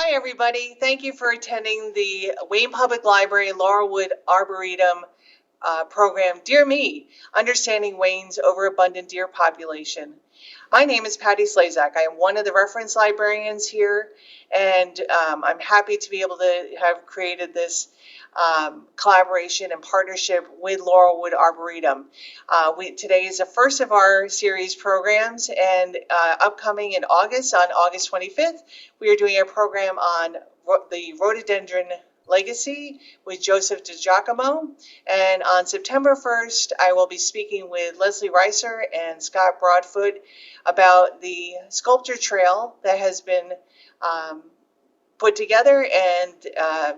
Hi, everybody. Thank you for attending the Wayne Public Library Laurelwood Arboretum program, Dear Me, Understanding Wayne's Overabundant Deer Population. My name is Patty Slazak. I am one of the reference librarians here, and I'm happy to be able to have created this collaboration and partnership with Laurelwood Arboretum. Today is the first of our series programs, and upcoming in August, on August 25th, we are doing a program on the rhododendron legacy with Joseph DiGiacomo. And on September 1st, I will be speaking with Leslie Reiser and Scott Broadfoot about the sculpture trail that has been put together. And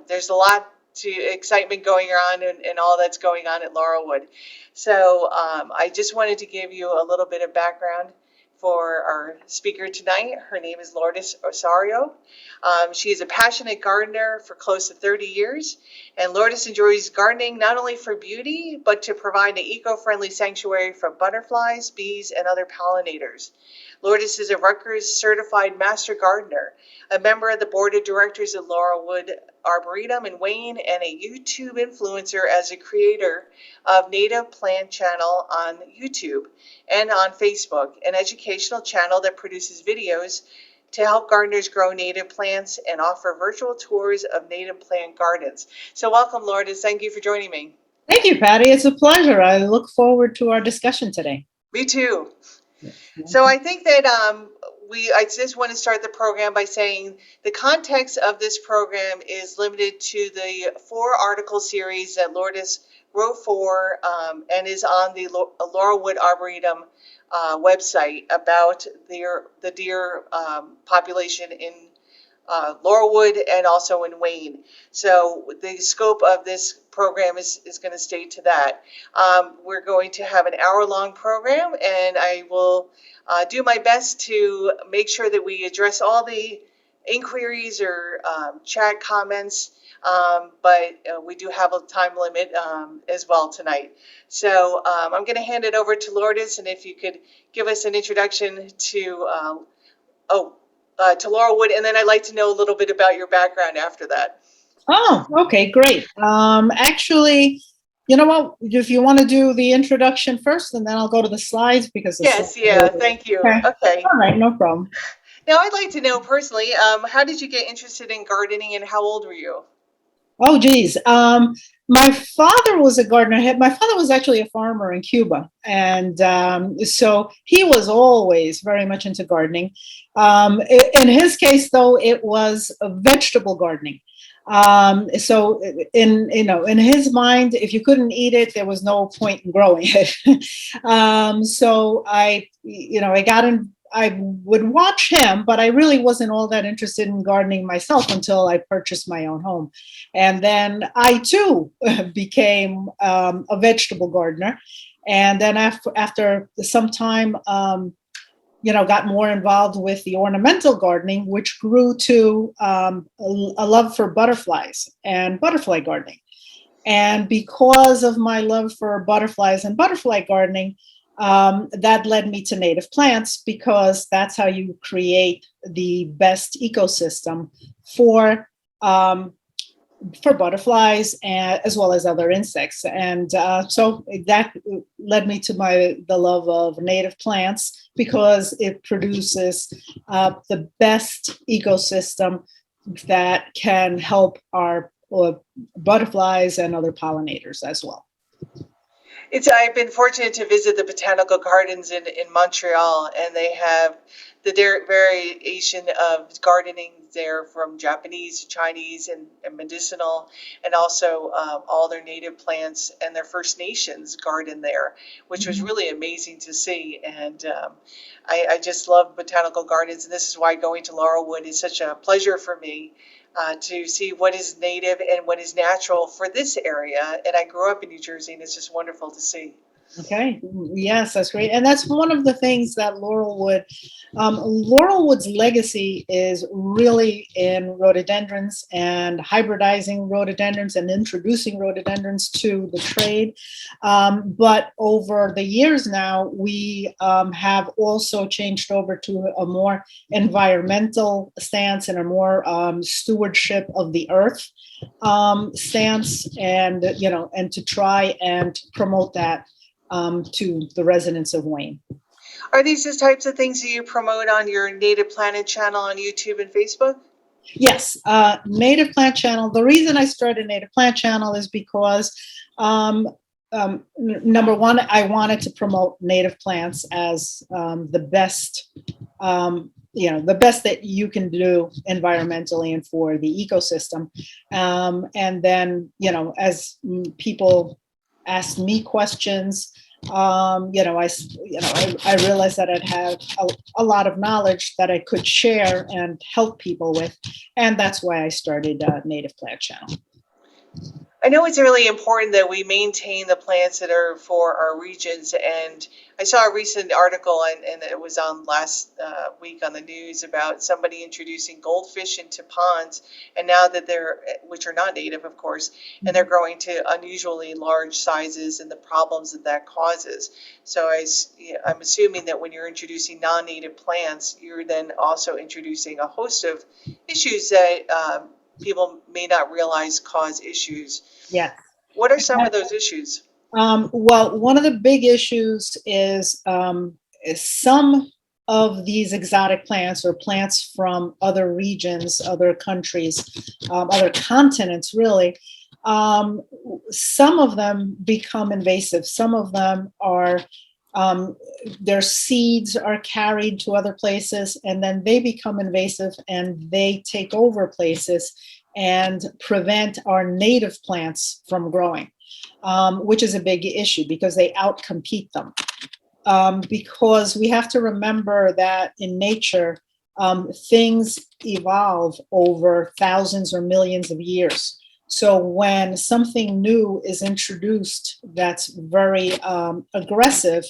there's a lot to excitement going on and all that's going on at Laurelwood. So I just wanted to give you a little bit of background for our speaker tonight. Her name is Lourdes Osorio. She is a passionate gardener for close to 30 years, and Lourdes enjoys gardening not only for beauty, but to provide an eco-friendly sanctuary for butterflies, bees, and other pollinators. Lourdes is a Rutgers certified master gardener, a member of the board of directors at Laurelwood Arboretum in Wayne, and a YouTube influencer as a creator of Native Plant Channel on YouTube and on Facebook, an educational channel that produces videos to help gardeners grow native plants and offer virtual tours of native plant gardens. So welcome, Lourdes. Thank you for joining me. Thank you, Patty. It's a pleasure. I look forward to our discussion today. Me too. So I think that I just want to start the program by saying the context of this program is limited to the 4 article series that Lourdes wrote for and is on the Laurelwood Arboretum website about the deer population in Laurelwood and also in Wayne. So the scope of this program is going to stay to that. We're going to have an hour-long program, and I will do my best to make sure that we address all the inquiries or chat comments, but we do have a time limit as well tonight. So I'm going to hand it over to Lourdes, and if you could give us an introduction to to Laurelwood, and then I'd like to know a little bit about your background after that. Oh, okay, great. Actually, you know what? If you want to do the introduction first, and then I'll go to the slides because Yes, yeah, thank you. Okay. All right, no problem. Now, I'd like to know personally, how did you get interested in gardening, and how old were you? Oh, geez. My father was a gardener. My father was actually a farmer in Cuba. And so he was always very much into gardening. In his case, though, it was a vegetable gardening. So in his mind, if you couldn't eat it, there was no point in growing it. So I would watch him, but I really wasn't all that interested in gardening myself until I purchased my own home. And then I too became a vegetable gardener. And then after some time, got more involved with the ornamental gardening, which grew to a love for butterflies and butterfly gardening. And because of my love for butterflies and butterfly gardening, that led me to native plants, because that's how you create the best ecosystem for butterflies as well as other insects. And so that led me to the love of native plants, because it produces the best ecosystem that can help our butterflies and other pollinators as well. I've been fortunate to visit the botanical gardens in Montreal, and they have the variation of gardening there, from Japanese to Chinese and medicinal, and also all their native plants and their First Nations garden there, which was really amazing to see. And I just love botanical gardens, and this is why going to Laurelwood is such a pleasure for me. To see what is native and what is natural for this area. And I grew up in New Jersey, and it's just wonderful to see. Okay. Yes, that's great. And that's one of the things that Laurelwood's legacy is really in rhododendrons and hybridizing rhododendrons and introducing rhododendrons to the trade. But over the years now, we have also changed over to a more environmental stance and a more stewardship of the earth stance, and and to try and promote that to the residents of Wayne. Are these the types of things that you promote on your Native Planet channel on YouTube and Facebook? Yes, Native Plant Channel. The reason I started Native Plant Channel is because number one, I wanted to promote native plants as the best, the best that you can do environmentally and for the ecosystem. And then, as people asked me questions, I realized that I'd have a lot of knowledge that I could share and help people with, and that's why I started Native Plant Channel. I know it's really important that we maintain the plants that are for our regions. And I saw a recent article, and it was on last week on the news, about somebody introducing goldfish into ponds, and now that which are not native, of course, and they're growing to unusually large sizes, and the problems that that causes. So I'm assuming that when you're introducing non-native plants, you're then also introducing a host of issues that people may not realize cause issues. Yeah. What are some of those issues? Well, one of the big issues is some of these exotic plants or plants from other regions, other countries, other continents, really. Some of them become invasive. Some of them are, their seeds are carried to other places, and then they become invasive and they take over places and prevent our native plants from growing, which is a big issue because they outcompete them. Because we have to remember that in nature, things evolve over thousands or millions of years. So when something new is introduced that's very aggressive,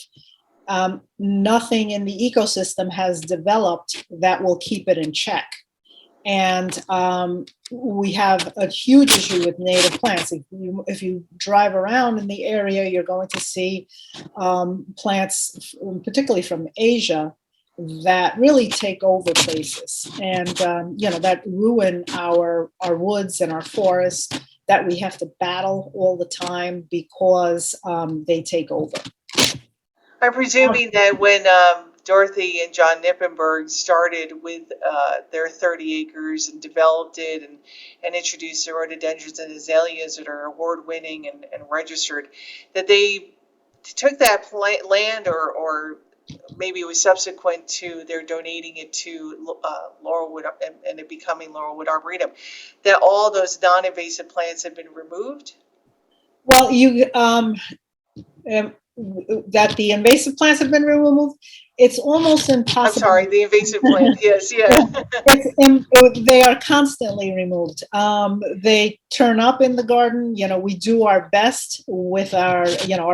nothing in the ecosystem has developed that will keep it in check. And we have a huge issue with native plants. If you drive around in the area, you're going to see plants, particularly from Asia, that really take over places, and that ruin our woods and our forests that we have to battle all the time because they take over. I'm presuming that when Dorothy and John Nippenberg started with their 30 acres and developed it and introduced the rhododendrons and azaleas that are award-winning and registered, that they took that land, or maybe it was subsequent to their donating it to Laurelwood and it becoming Laurelwood Arboretum, that all those non-invasive plants have been removed? Well, that the invasive plants have been removed, it's almost impossible. I'm sorry, the invasive plant, yes, yeah. They are constantly removed. They turn up in the garden. We do our best with our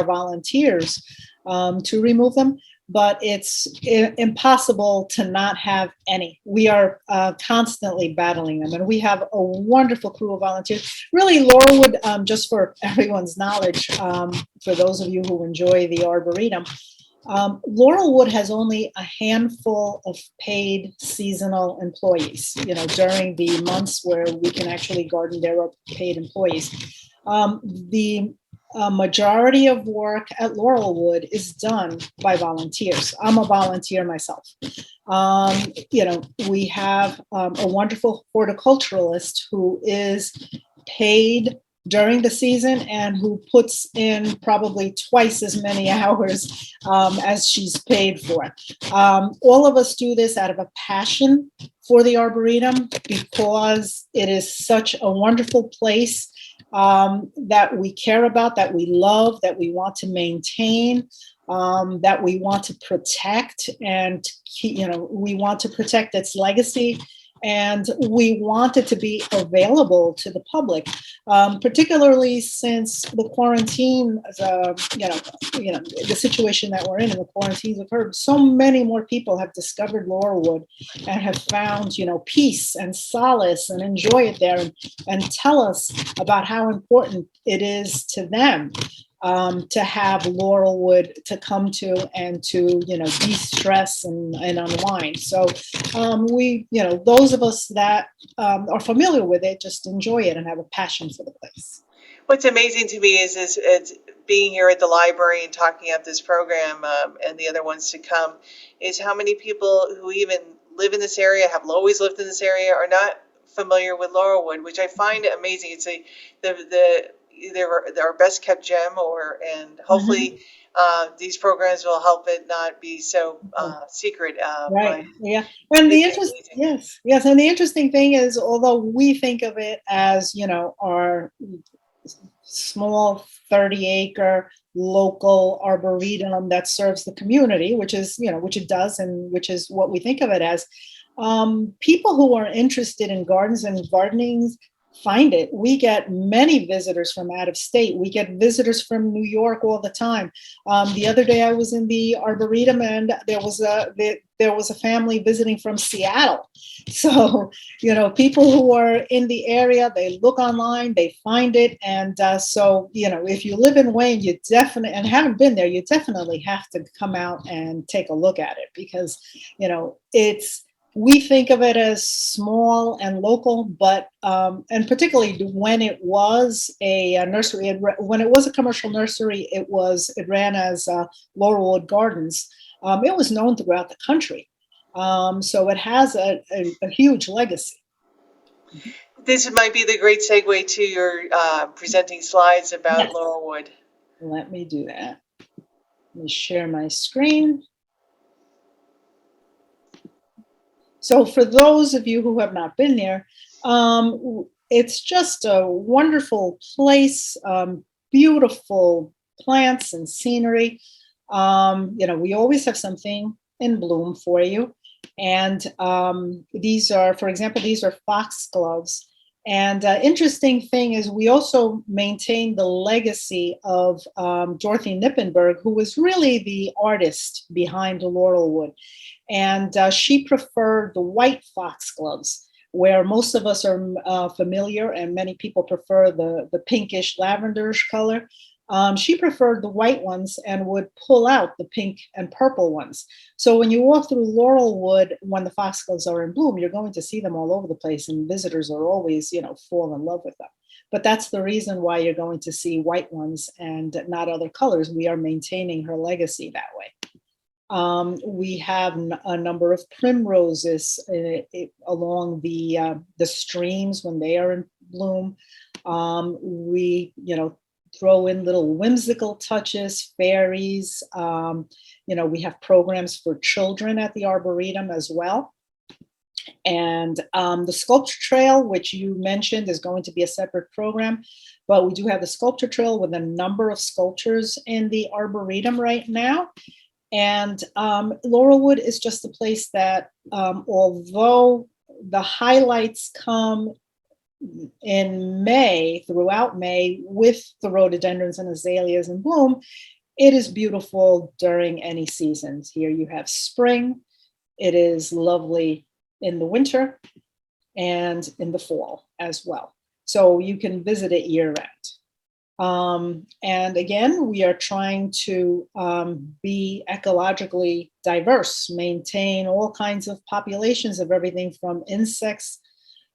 volunteers to remove them, but it's impossible to not have any. We are constantly battling them, and we have a wonderful crew of volunteers. Really, Laurelwood, just for everyone's knowledge, for those of you who enjoy the Arboretum, Laurelwood has only a handful of paid seasonal employees, during the months where we can actually garden. There are paid employees. The majority of work at Laurelwood is done by volunteers. I'm a volunteer myself. We have a wonderful horticulturalist who is paid during the season and who puts in probably twice as many hours as she's paid for. All of us do this out of a passion for the Arboretum because it is such a wonderful place that we care about, that we love, that we want to maintain, that we want to protect, and we want to protect its legacy And we want it to be available to the public, particularly since the quarantine, the situation that we're in, and the quarantines occurred. So many more people have discovered Laurelwood and have found, peace and solace and enjoy it there, and tell us about how important it is to them to have Laurelwood to come to and to, de-stress and unwind. So those of us that are familiar with it just enjoy it and have a passion for the place. What's amazing to me is being here at the library and talking about this program and the other ones to come, is how many people who even live in this area, have always lived in this area, are not familiar with Laurelwood, which I find amazing. It's either our best kept gem, and hopefully these programs will help it not be so secret. Right. But Yeah. And it's amazing. yes. And the interesting thing is, although we think of it as, our small 30-acre local arboretum that serves the community, which is, which it does, and which is what we think of it as, people who are interested in gardens and gardening find it. We get many visitors from out of state. We get visitors from New York all the time. The other day I was in the Arboretum, and there was a family visiting from Seattle. So, people who are in the area, they look online, they find it. And so, if you live in Wayne, you definitely, and haven't been there, you definitely have to come out and take a look at it, because, we think of it as small and local, but and particularly when it was a nursery, when it was a commercial nursery, it ran as Laurelwood Gardens. It was known throughout the country, so it has a huge legacy. This might be the great segue to your presenting slides about Yes. Laurelwood. Let me do that. Let me share my screen. So for those of you who have not been there, it's just a wonderful place, beautiful plants and scenery. We always have something in bloom for you. And these are, for example, these are foxgloves. And interesting thing is, we also maintain the legacy of Dorothy Nippenberg, who was really the artist behind Laurelwood. And she preferred the white foxgloves, where most of us are familiar, and many people prefer the pinkish lavenderish color. She preferred the white ones and would pull out the pink and purple ones. So when you walk through Laurelwood, when the foxgloves are in bloom, you're going to see them all over the place, and visitors are always, fall in love with them. But that's the reason why you're going to see white ones and not other colors. We are maintaining her legacy that way. We have a number of primroses along the streams when they are in bloom. We, throw in little whimsical touches, fairies. We have programs for children at the Arboretum as well. And the sculpture trail, which you mentioned, is going to be a separate program, but we do have the sculpture trail with a number of sculptures in the Arboretum right now. And Laurelwood is just a place that, although the highlights come in May, throughout May, with the rhododendrons and azaleas in bloom, it is beautiful during any seasons. Here you have spring. It is lovely in the winter and in the fall as well. So you can visit it year-round. And again, we are trying to be ecologically diverse, maintain all kinds of populations of everything from insects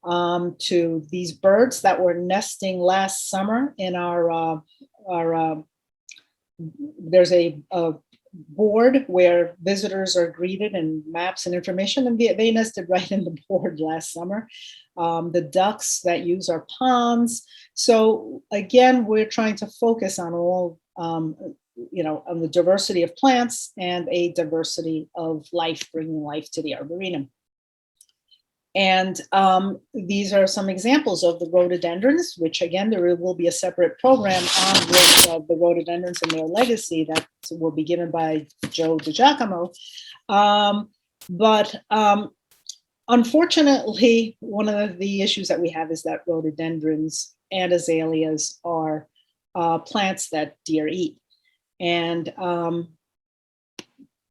to these birds that were nesting last summer in our there's a board where visitors are greeted and maps and information, and they nested right in the board last summer. The ducks that use our ponds. So again, we're trying to focus on all, on the diversity of plants and a diversity of life, bringing life to the Arboretum. And these are some examples of the rhododendrons, which again, there will be a separate program on the rhododendrons and their legacy that will be given by Joe DiGiacomo. Unfortunately, one of the issues that we have is that rhododendrons and azaleas are plants that deer eat. And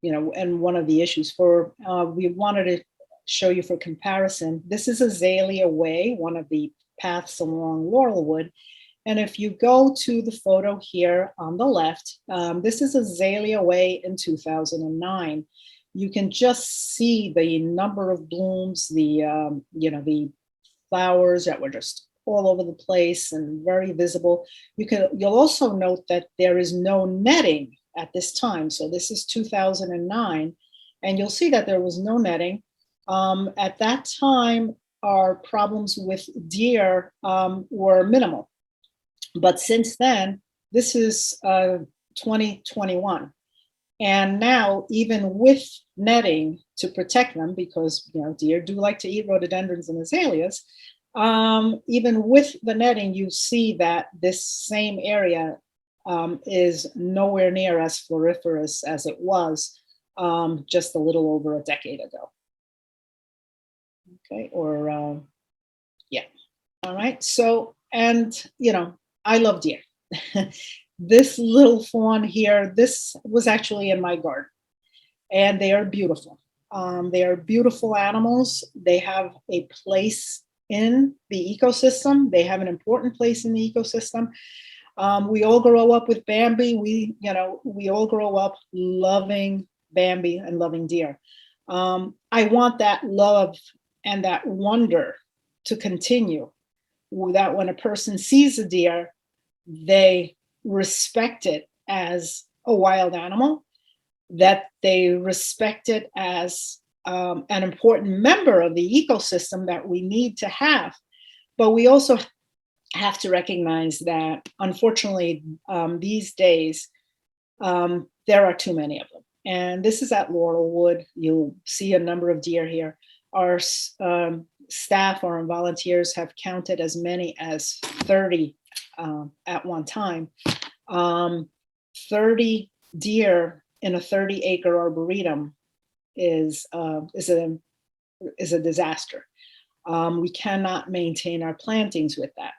and one of the issues for we wanted to show you for comparison. This is Azalea Way, one of the paths along Laurelwood. And if you go to the photo here on the left, this is Azalea Way in 2009. You can just see the number of blooms, the flowers that were just all over the place and very visible. You'll also note that there is no netting at this time. So this is 2009, and you'll see that there was no netting. At that time, our problems with deer were minimal. But since then, this is 2021. And now, even with netting to protect them, because deer do like to eat rhododendrons and azaleas, even with the netting, you see that this same area is nowhere near as floriferous as it was just a little over a decade ago. Okay, or yeah. All right. So, and I love deer. This little fawn here, this was actually in my garden, and they are beautiful. They are beautiful animals. They have a place in the ecosystem. They have an important place in the ecosystem. We all grow up with Bambi. We all grow up loving Bambi and loving deer. I want that love and that wonder to continue, that when a person sees a deer, they respect it as a wild animal, that they respect it as an important member of the ecosystem that we need to have. But we also have to recognize that, unfortunately, these days, there are too many of them. And this is at Laurelwood. You'll see a number of deer here. Our staff or volunteers have counted as many as 30 at one time. 30 deer in a 30-acre arboretum is a disaster. We cannot maintain our plantings with that.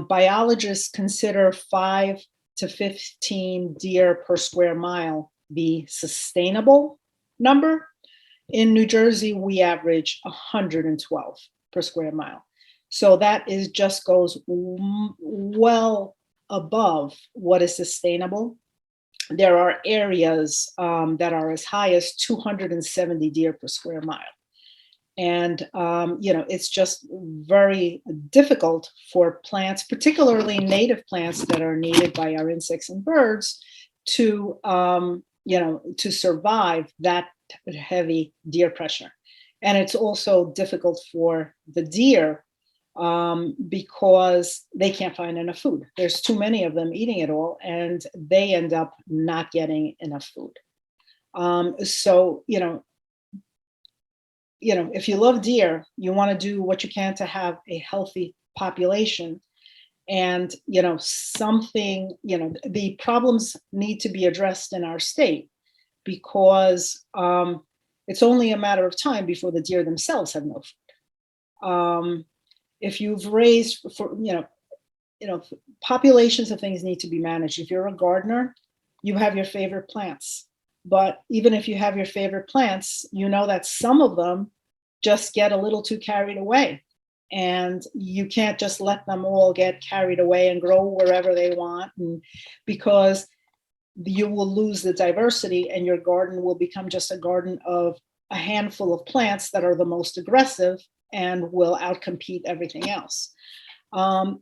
Biologists consider 5 to 15 deer per square mile the sustainable number. In New Jersey, we average 112 per square mile. So that just goes well above what is sustainable. There are areas that are as high as 270 deer per square mile. And, it's just very difficult for plants, particularly native plants that are needed by our insects and birds, to survive that heavy deer pressure. And it's also difficult for the deer because they can't find enough food. There's too many of them eating it all, and they end up not getting enough food. So, if you love deer, you want to do what you can to have a healthy population. And, the problems need to be addressed in our state, because it's only a matter of time before the deer themselves have no food. If you've raised populations of things need to be managed. If you're a gardener, you have your favorite plants. But even if you have your favorite plants, that some of them just get a little too carried away. And you can't just let them all get carried away and grow wherever they want, because you will lose the diversity, and your garden will become just a garden of a handful of plants that are the most aggressive and will outcompete everything else.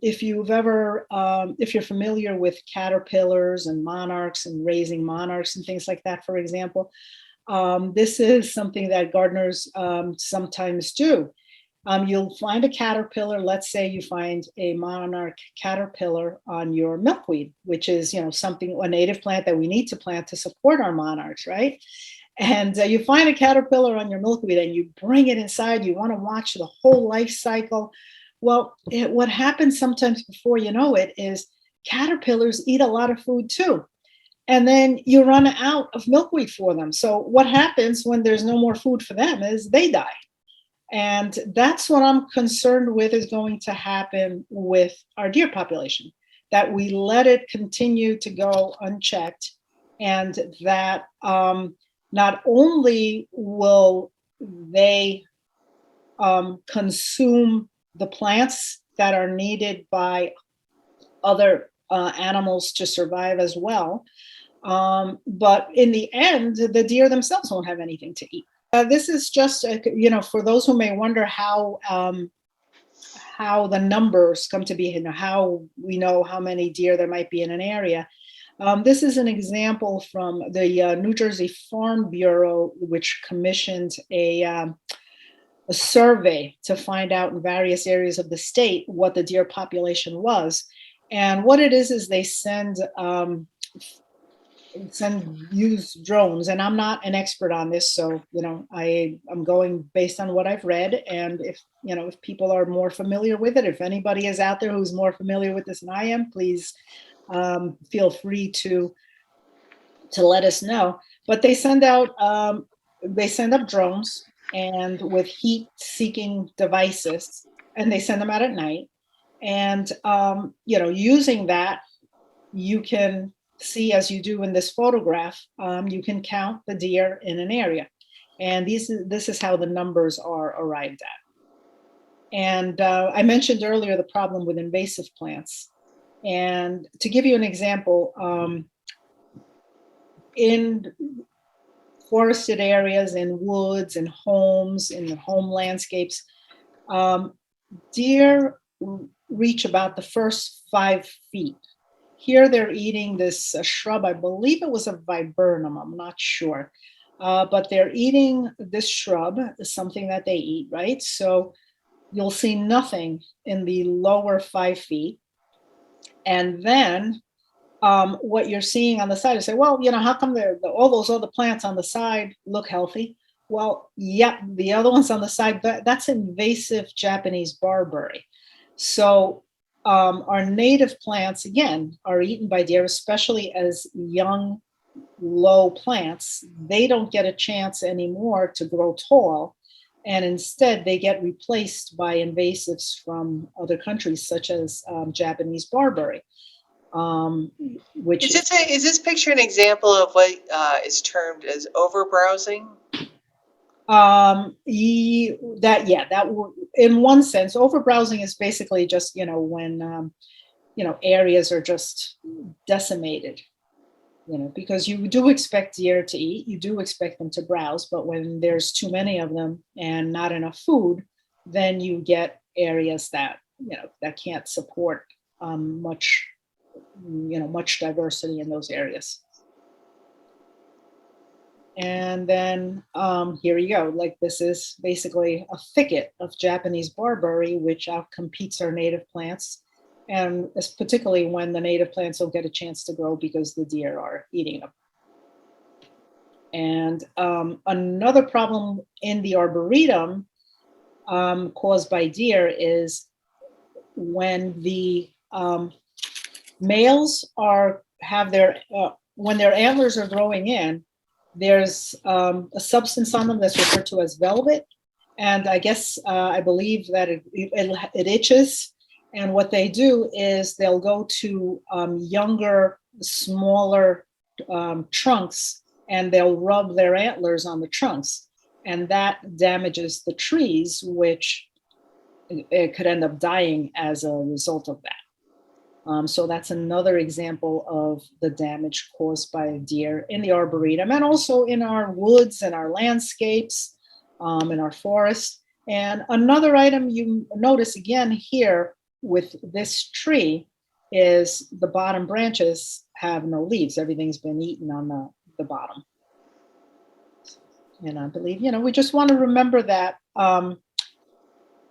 If you're familiar with caterpillars and monarchs and raising monarchs and things like that, for example, this is something that gardeners sometimes do. You'll find a caterpillar. Let's say you find a monarch caterpillar on your milkweed, which is, a native plant that we need to plant to support our monarchs, right? And you find a caterpillar on your milkweed and you bring it inside. You want to watch the whole life cycle. Well, what happens sometimes before you know it is caterpillars eat a lot of food too. And then you run out of milkweed for them. So what happens when there's no more food for them is they die. And that's what I'm concerned with is going to happen with our deer population, that we let it continue to go unchecked, and that not only will they consume the plants that are needed by other animals to survive as well, but in the end, the deer themselves won't have anything to eat. This is just, for those who may wonder how the numbers come to be, how we know how many deer there might be in an area. This is an example from the New Jersey Farm Bureau, which commissioned a survey to find out in various areas of the state what the deer population was. And what it is they use drones, and I'm not an expert on this, so I'm going based on what I've read, and if people are more familiar with it, if anybody is out there who's more familiar with this than I am, please feel free to let us know. But they send up drones and with heat-seeking devices, and they send them out at night, and using that, you can see, as you do in this photograph, you can count the deer in an area. And this is how the numbers are arrived at. And I mentioned earlier the problem with invasive plants. And to give you an example, in forested areas, in woods, in homes, in the home landscapes, deer reach about the first 5 feet. Here they're eating this shrub, I believe it was a viburnum, I'm not sure. But they're eating this shrub, something that they eat, right? So you'll see nothing in the lower 5 feet. And then what you're seeing on the side, you say, well, how come all those other plants on the side look healthy? Well, yeah, the other ones on the side, that's invasive Japanese barberry. So our native plants, again, are eaten by deer, especially as young, low plants. They don't get a chance anymore to grow tall, and instead they get replaced by invasives from other countries, such as Japanese barberry. Which is this picture an example of what is termed as overbrowsing? That in one sense, overbrowsing is basically just when areas are just decimated, because you do expect deer to eat, you do expect them to browse, but when there's too many of them and not enough food, then you get areas that that can't support much diversity in those areas. And then here you go. Like, this is basically a thicket of Japanese barberry, which outcompetes our native plants. And it's particularly when the native plants don't get a chance to grow because the deer are eating them. And another problem in the Arboretum caused by deer is when the males when their antlers are growing in, there's a substance on them that's referred to as velvet. And I guess, I believe that it itches. And what they do is they'll go to younger, smaller trunks, and they'll rub their antlers on the trunks. And that damages the trees, which it could end up dying as a result of that. So that's another example of the damage caused by deer in the Arboretum, and also in our woods and our landscapes, in our forests. And another item you notice again here with this tree is the bottom branches have no leaves. Everything's been eaten on the bottom. And I believe, we just want to remember that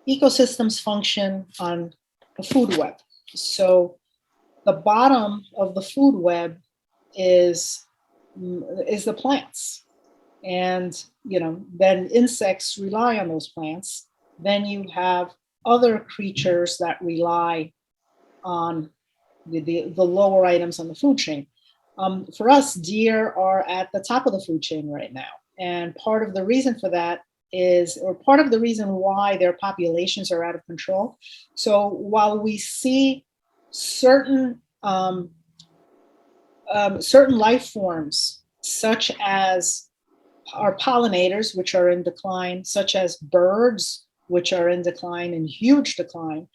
ecosystems function on a food web. So the bottom of the food web is the plants. And, then insects rely on those plants. Then you have other creatures that rely on the lower items on the food chain. For us, deer are at the top of the food chain right now. And part of the reason for that is, or part of the reason why their populations are out of control. So while we see certain certain life forms, such as our pollinators, which are in decline, such as birds, which are in decline, in huge decline,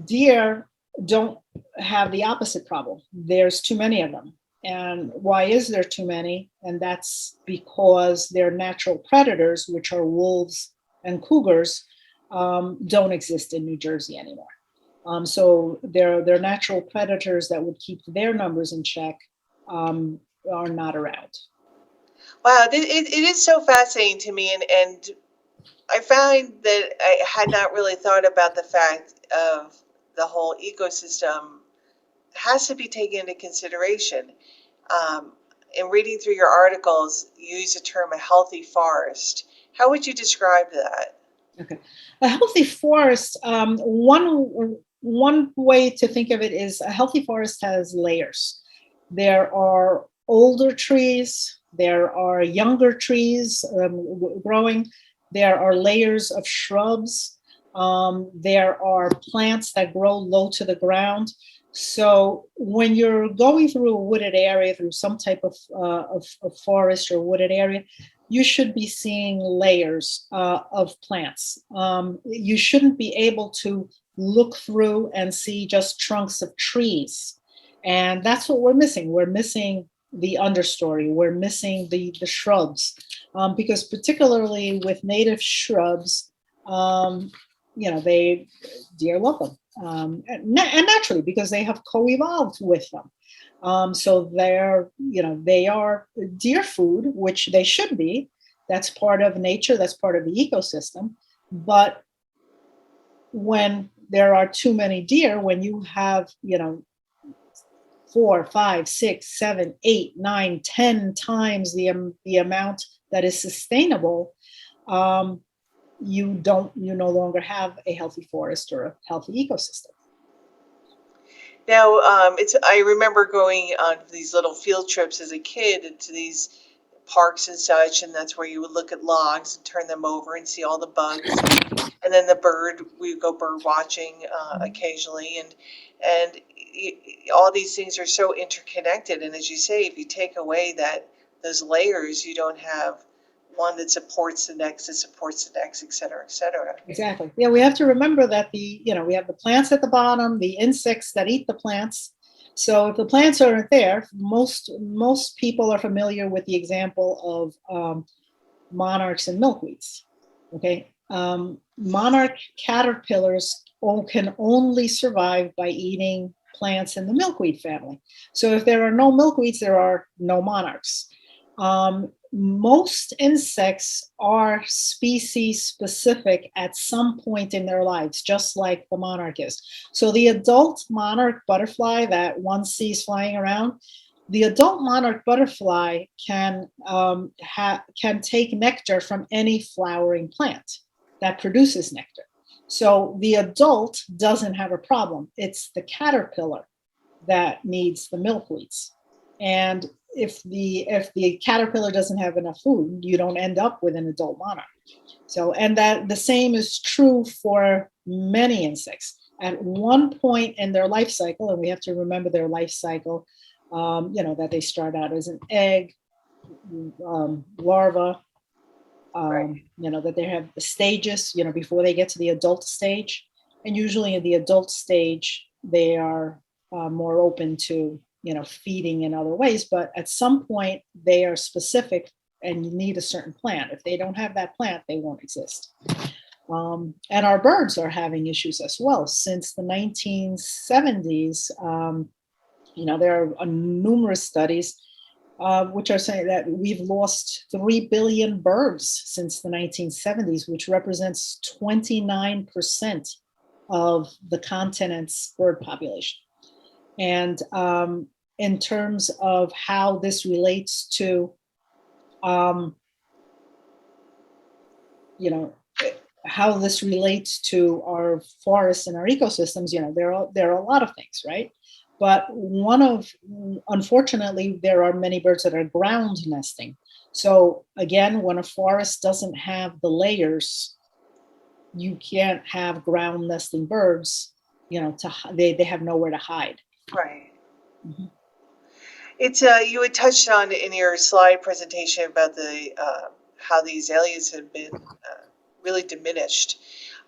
deer don't have the opposite problem. There's too many of them. And why is there too many? And that's because their natural predators, which are wolves and cougars, don't exist in New Jersey anymore. So their natural predators that would keep their numbers in check are not around. Wow, it is so fascinating to me, and I find that I had not really thought about the fact of the whole ecosystem has to be taken into consideration. Um, in reading through your articles, you use the term a healthy forest. How would you describe that? Okay. A healthy forest, one way to think of it is a healthy forest has layers. There are older trees, there are younger trees growing, there are layers of shrubs, there are plants that grow low to the ground. So when you're going through a wooded area, through some type of forest or wooded area, you should be seeing layers of plants. You shouldn't be able to look through and see just trunks of trees. And that's what we're missing. We're missing the understory. We're missing the shrubs. Because particularly with native shrubs, deer love them. And naturally, because they have co-evolved with them. So they are deer food, which they should be. That's part of nature. That's part of the ecosystem. But when there are too many deer, when you have, 4, 5, 6, 7, 8, 9, 10 times the amount that is sustainable, you no longer have a healthy forest or a healthy ecosystem. Now, I remember going on these little field trips as a kid into these parks and such, and that's where you would look at logs and turn them over and see all the bugs, and then we would go bird watching occasionally, and all these things are so interconnected. And as you say, if you take away those layers, you don't have one that supports the next, that supports the next, et cetera, et cetera. Exactly. Yeah, we have to remember that we have the plants at the bottom, the insects that eat the plants. So if the plants aren't there, most people are familiar with the example of monarchs and milkweeds. Okay, monarch caterpillars can only survive by eating plants in the milkweed family. So if there are no milkweeds, there are no monarchs. Most insects are species specific at some point in their lives, just like the monarch is. So the adult monarch butterfly that one sees flying around, the adult monarch butterfly can take nectar from any flowering plant that produces nectar. So the adult doesn't have a problem. It's the caterpillar that needs the milkweeds. And if the caterpillar doesn't have enough food, you don't end up with an adult monarch. So, and that the same is true for many insects. At one point in their life cycle, and we have to remember their life cycle, that they start out as an egg, larva, Right. that they have the stages, before they get to the adult stage. And usually in the adult stage, they are more open to feeding in other ways, but at some point they are specific and you need a certain plant. If they don't have that plant, they won't exist. And our birds are having issues as well. Since the 1970s, there are numerous studies which are saying that we've lost 3 billion birds since the 1970s, which represents 29% of the continent's bird population. And in terms of how this relates to, how this relates to our forests and our ecosystems, there are a lot of things, right? But unfortunately, there are many birds that are ground nesting. So again, when a forest doesn't have the layers, you can't have ground nesting birds, they have nowhere to hide. Right. Mhm. It's you had touched on in your slide presentation about the how the azaleas have been really diminished.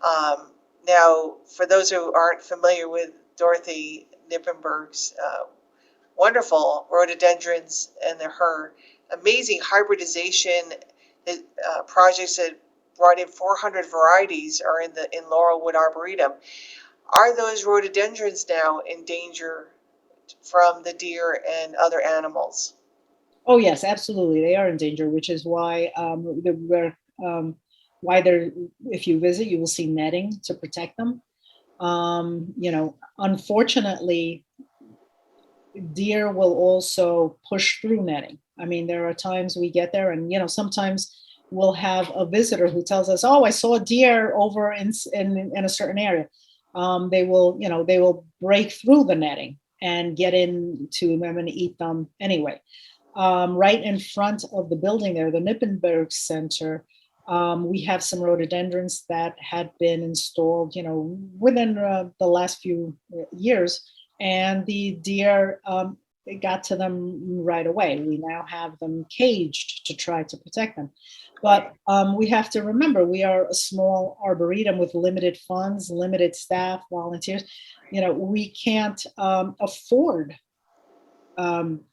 Um, Now, for those who aren't familiar with Dorothy Nippenberg's wonderful rhododendrons and her amazing hybridization projects that brought in 400 varieties are in Laurelwood Arboretum. Are those rhododendrons now in danger from the deer and other animals? Oh yes, absolutely. They are in danger, which is why why they're, if you visit, you will see netting to protect them. Unfortunately, deer will also push through netting. I mean, there are times we get there, and sometimes we'll have a visitor who tells us, "Oh, I saw a deer over in a certain area." They will break through the netting and get into them and eat them anyway. Right in front of the building there, the Nippenberg Center, we have some rhododendrons that had been installed, within the last few years, and the deer got to them right away. We now have them caged to try to protect them. But we have to remember, we are a small arboretum with limited funds, limited staff, volunteers. We can't afford um,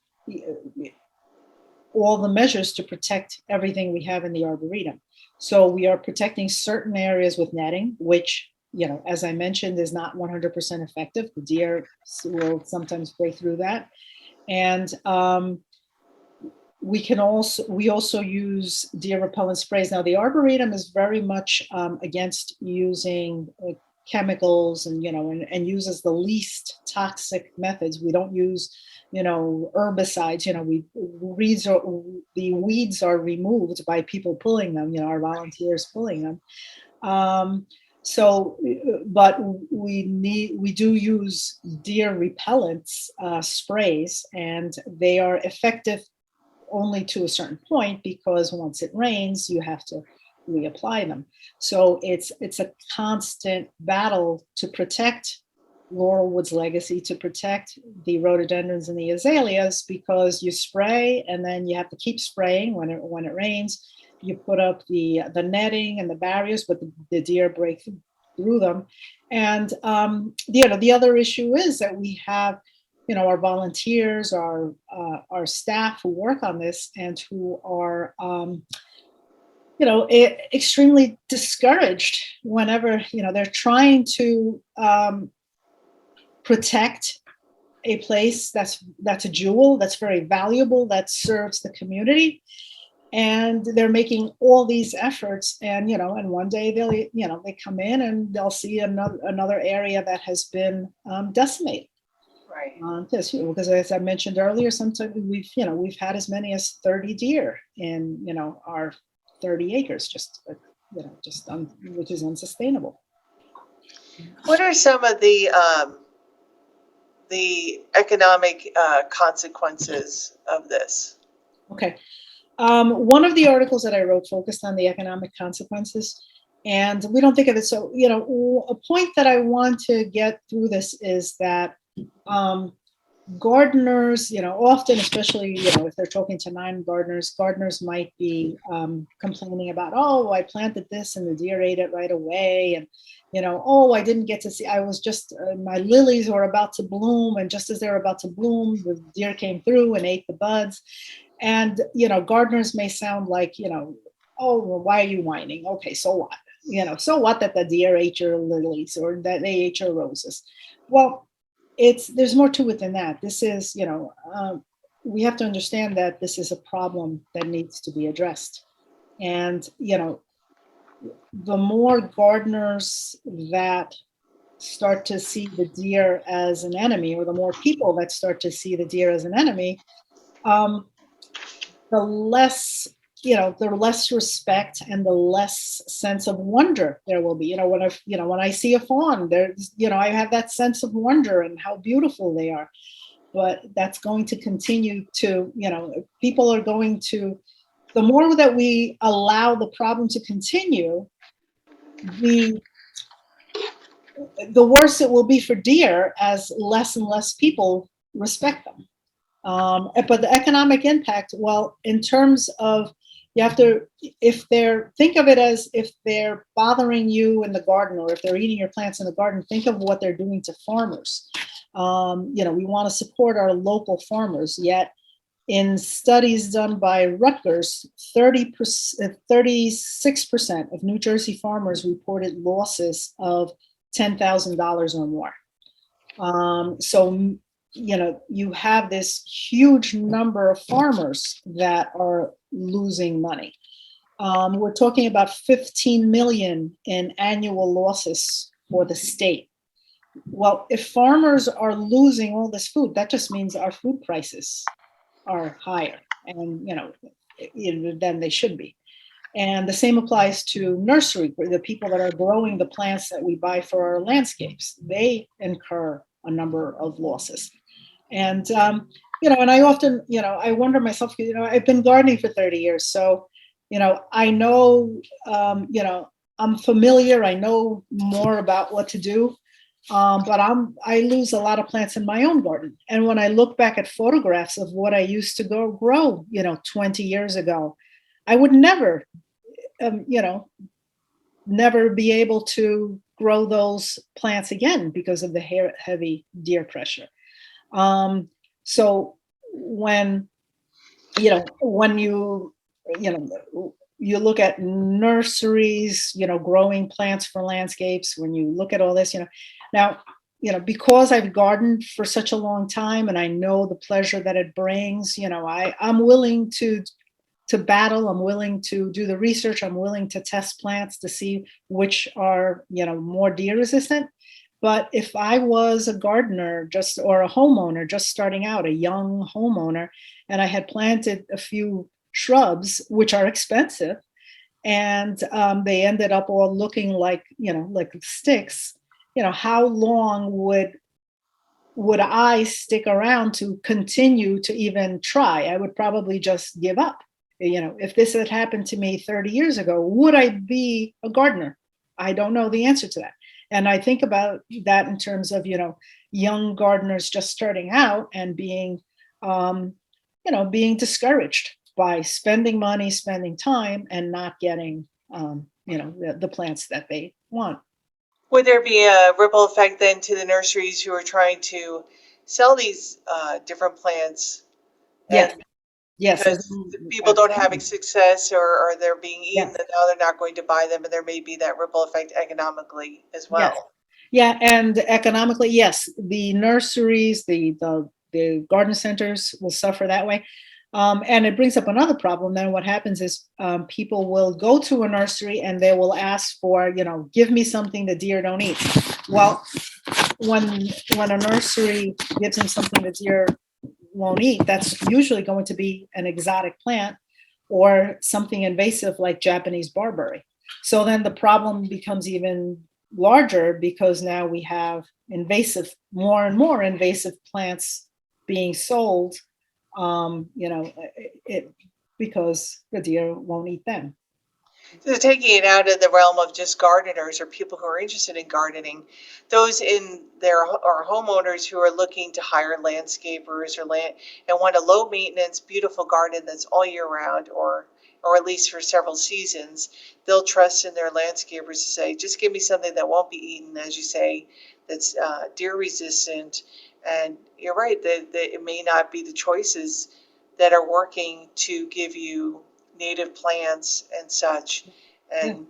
all the measures to protect everything we have in the arboretum. So we are protecting certain areas with netting, which, as I mentioned, is not 100% effective. The deer will sometimes break through that. And we also use deer repellent sprays. Now, the Arboretum is very much against using chemicals and uses the least toxic methods. We don't use herbicides. The weeds are removed by people pulling them, our volunteers pulling them. But we do use deer repellents sprays, and they are effective only to a certain point, because once it rains, you have to reapply them. So it's a constant battle to protect Laurelwood's legacy, to protect the rhododendrons and the azaleas, because you spray and then you have to keep spraying when it rains. You put up the netting and the barriers, but the deer break through them. And the other issue is that we have our volunteers, our staff who work on this, and who are extremely discouraged whenever they're trying to protect a place that's a jewel, that's very valuable, that serves the community, and they're making all these efforts, and one day they come in and they'll see another area that has been decimated. Right. Because as I mentioned earlier, sometimes we've had as many as 30 deer in our 30 acres, which is unsustainable. What are some of the economic consequences of this? Okay. One of the articles that I wrote focused on the economic consequences, and we don't think of it. So, a point that I want to get through this is that gardeners, often, especially, if they're talking to gardeners might be complaining about, oh, I planted this and the deer ate it right away. And, oh, I didn't get to see, I was just, my lilies were about to bloom. And just as they were about to bloom, the deer came through and ate the buds. And, gardeners may sound like, oh, well, why are you whining? Okay, so what? So what that the deer ate your lilies or that they ate your roses? Well, there's more to it than that. This is, we have to understand that this is a problem that needs to be addressed. And, the more gardeners that start to see the deer as an enemy, or the more people that start to see the deer as an enemy, the less respect and the less sense of wonder there will be. When I see a fawn, there's, I have that sense of wonder and how beautiful they are. But that's going to continue to, people are going to the more that we allow the problem to continue, the worse it will be for deer as less and less people respect them. But the economic impact, well, in terms of, you have to, think of it as if they're bothering you in the garden, or if they're eating your plants in the garden, think of what they're doing to farmers. We want to support our local farmers, yet in studies done by Rutgers, 36% of New Jersey farmers reported losses of $10,000 or more. So, you have this huge number of farmers that are losing money. We're talking about 15 million in annual losses for the state. Well, if farmers are losing all this food, that just means our food prices are higher, and than they should be. And the same applies to nursery, the people that are growing the plants that we buy for our landscapes. They incur a number of losses. And and I often, I wonder myself, I've been gardening for 30 years, so I know, I'm familiar, I know more about what to do. But I lose a lot of plants in my own garden. And when I look back at photographs of what I used to grow, 20 years ago, I would never, never be able to grow those plants again because of the heavy deer pressure. So when, when you look at nurseries, growing plants for landscapes, when you look at all this, now, because I've gardened for such a long time and I know the pleasure that it brings, I'm willing to battle. I'm willing to do the research. I'm willing to test plants to see which are, more deer resistant. But if I was a gardener or a homeowner just starting out, a young homeowner, and I had planted a few shrubs, which are expensive, and they ended up all looking like, like sticks, how long would I stick around to continue to even try? I would probably just give up. If this had happened to me 30 years ago, would I be a gardener? I don't know the answer to that. And I think about that in terms of, young gardeners just starting out and being, being discouraged by spending money, spending time, and not getting, the plants that they want. Would there be a ripple effect then to the nurseries who are trying to sell these different plants? Yes. And Yes. because people don't have success, or they're being eaten, Yes. and now they're not going to buy them, and there may be that ripple effect economically as Yes. well. Yeah, and economically, yes, the nurseries, the garden centers will suffer that way. And it brings up another problem. Then what happens is people will go to a nursery and they will ask for, give me something the deer don't eat. Well, when a nursery gives them something the deer won't eat, that's usually going to be an exotic plant or something invasive like Japanese barberry. So then the problem becomes even larger because now we have more and more invasive plants being sold, because the deer won't eat them. So taking it out of the realm of just gardeners or people who are interested in gardening, those in there are homeowners who are looking to hire landscapers and want a low maintenance, beautiful garden that's all year round, or at least for several seasons. They'll trust in their landscapers to say, just give me something that won't be eaten, as you say, that's deer resistant. And you're right that it may not be the choices that are working to give you native plants and such. And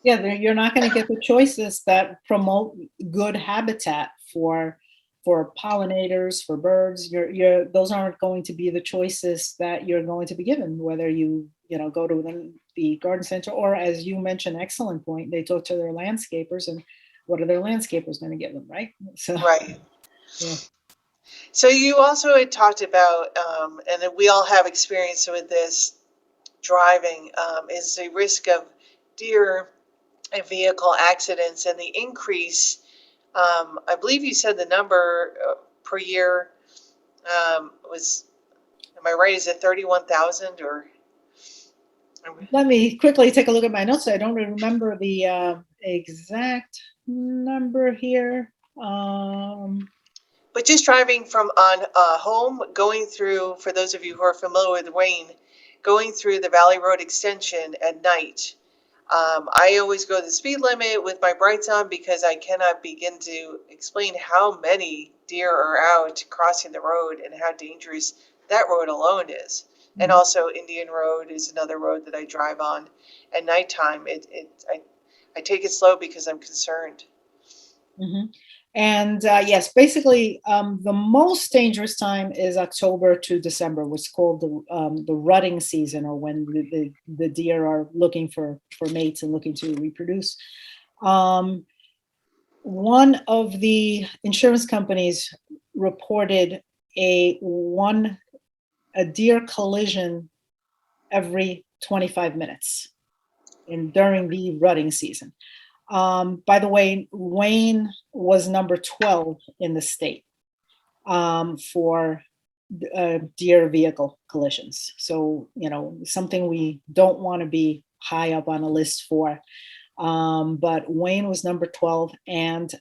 Yeah, you're not going to get the choices that promote good habitat for pollinators, for birds. Those aren't going to be the choices that you're going to be given, whether you go to the garden center, or, as you mentioned, excellent point, they talk to their landscapers, and what are their landscapers going to give them, right? So right. yeah. So you also had talked about, and we all have experience with this, driving, is the risk of deer and vehicle accidents, and the increase. I believe you said the number per year was. Am I right? Is it 31,000 or? Let me quickly take a look at my notes. I don't remember the exact number here. But just driving from on home, going through, for those of you who are familiar with Wayne, going through the Valley Road extension at night. I always go the speed limit with my brights on because I cannot begin to explain how many deer are out crossing the road and how dangerous that road alone is. And also Indian Road is another road that I drive on at nighttime. I take it slow because I'm concerned. Mhm. And yes, basically, the most dangerous time is October to December, what's called the rutting season, or when the deer are looking for mates and looking to reproduce. One of the insurance companies reported a deer collision every 25 minutes during the rutting season. By the way, Wayne was number 12 in the state for deer vehicle collisions. So, something we don't want to be high up on a list for. But Wayne was number 12. And